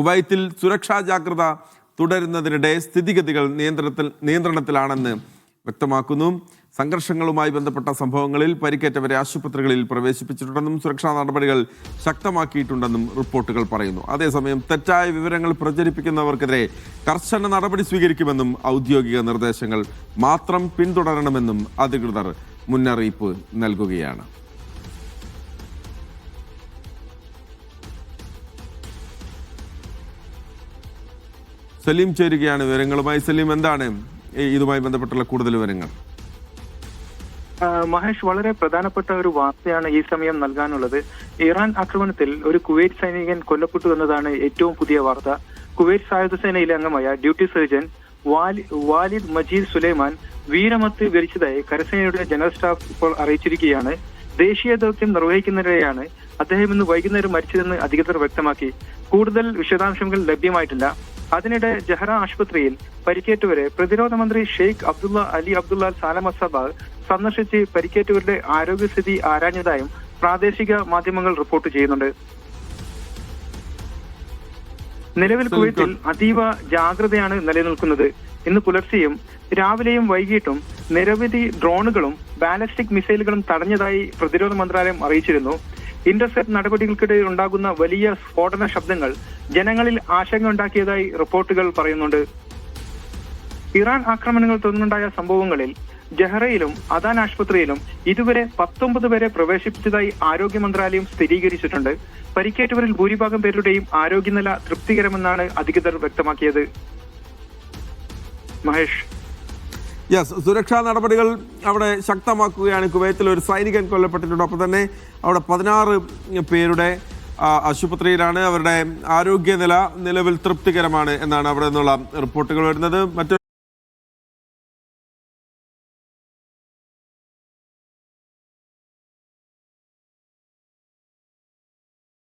കുവൈത്തിൽ സുരക്ഷാ ജാഗ്രത തുടരുന്നതിനിടെ സ്ഥിതിഗതികൾ നിയന്ത്രണത്തിലാണെന്ന് വ്യക്തമാക്കുന്നു. സംഘർഷങ്ങളുമായി ബന്ധപ്പെട്ട സംഭവങ്ങളിൽ പരിക്കേറ്റവരെ ആശുപത്രികളിൽ പ്രവേശിപ്പിച്ചിട്ടുണ്ടെന്നും സുരക്ഷാ നടപടികൾ ശക്തമാക്കിയിട്ടുണ്ടെന്നും റിപ്പോർട്ടുകൾ പറയുന്നു. അതേസമയം തെറ്റായ വിവരങ്ങൾ പ്രചരിപ്പിക്കുന്നവർക്കെതിരെ കർശന നടപടി സ്വീകരിക്കുമെന്നും ഔദ്യോഗിക നിർദ്ദേശങ്ങൾ മാത്രം പിന്തുടരണമെന്നും അധികൃതർ മുന്നറിയിപ്പ് നൽകുകയാണ്. സലീം ചേരുകയാണ് വിവരങ്ങളുമായി. സലീം, എന്താണ് ഇതുമായി ബന്ധപ്പെട്ടുള്ള കൂടുതൽ വിവരങ്ങൾ? മഹേഷ്, വളരെ പ്രധാനപ്പെട്ട ഒരു വാർത്തയാണ് ഈ സമയം നൽകാനുള്ളത്. ഇറാൻ ആക്രമണത്തിൽ ഒരു കുവൈറ്റ് സൈനികൻ കൊല്ലപ്പെട്ടു എന്നതാണ് ഏറ്റവും പുതിയ വാർത്ത. കുവൈറ്റ് സായുധ സേനയിലെ അംഗമായ ഡ്യൂട്ടി സർജൻ വാലിദ് മജീദ് സുലൈമാൻ വീരമൃത്യു വരിച്ചതായി കരസേനയുടെ ജനറൽ സ്റ്റാഫ് ഇപ്പോൾ അറിയിച്ചിരിക്കുകയാണ്. ദേശീയ ദൗത്യം നിർവഹിക്കുന്നതിനിടെയാണ് അദ്ദേഹം ഇന്ന് വൈകുന്നേരം മരിച്ചതെന്ന് അധികൃതർ വ്യക്തമാക്കി. കൂടുതൽ വിശദാംശങ്ങൾ ലഭ്യമായിട്ടില്ല. അതിനിടെ ജഹ്റ ആശുപത്രിയിൽ പരിക്കേറ്റവരെ പ്രതിരോധ മന്ത്രി ഷെയ്ഖ് അബ്ദുള്ള അലി അബ്ദുള്ള സാലമസബാദ് സന്ദർശിച്ച് പരിക്കേറ്റവരുടെ ആരോഗ്യസ്ഥിതി ആരാഞ്ഞതായും പ്രാദേശിക മാധ്യമങ്ങൾ റിപ്പോർട്ട് ചെയ്യുന്നുണ്ട്. നിലവിൽ കുവൈത്തിൽ അതീവ ജാഗ്രതയാണ് നിലനിൽക്കുന്നത്. ഇന്ന് പുലർച്ചെയും രാവിലെയും വൈകിട്ടും നിരവധി ഡ്രോണുകളും ബാലിസ്റ്റിക് മിസൈലുകളും തടഞ്ഞതായി പ്രതിരോധ മന്ത്രാലയം അറിയിച്ചിരുന്നു. ഇന്റർസെപ്റ്റ് നടപടികൾക്കിടെ ഉണ്ടാകുന്ന വലിയ സ്ഫോടന ശബ്ദങ്ങൾ ജനങ്ങളിൽ ആശങ്ക ഉണ്ടാക്കിയതായി റിപ്പോർട്ടുകൾ പറയുന്നുണ്ട്. ഇറാൻ ആക്രമണങ്ങൾ തുടർന്നുണ്ടായ സംഭവങ്ങളിൽ ജഹ്റയിലും അദാൻ ആശുപത്രിയിലും ഇതുവരെ 19 പേരെ പ്രവേശിപ്പിച്ചതായി ആരോഗ്യ മന്ത്രാലയം സ്ഥിരീകരിച്ചിട്ടുണ്ട്. പരിക്കേറ്റവരിൽ ഭൂരിഭാഗം പേരുടെയും ആരോഗ്യനില തൃപ്തികരമെന്നാണ് അധികൃതർ വ്യക്തമാക്കിയത്. മഹേഷ്, സുരക്ഷാ നടപടികൾ അവിടെ ശക്തമാക്കുകയാണ്. കുവൈത്തിൽ ഒരു സൈനികൻ കൊല്ലപ്പെട്ടിട്ടുണ്ട്. ഒപ്പം തന്നെ അവിടെ 16 പേരുടെ ആശുപത്രിയിലാണ്. അവരുടെ ആരോഗ്യനില നിലവിൽ തൃപ്തികരമാണ് എന്നാണ് അവിടെ നിന്നുള്ള റിപ്പോർട്ടുകൾ വരുന്നത്.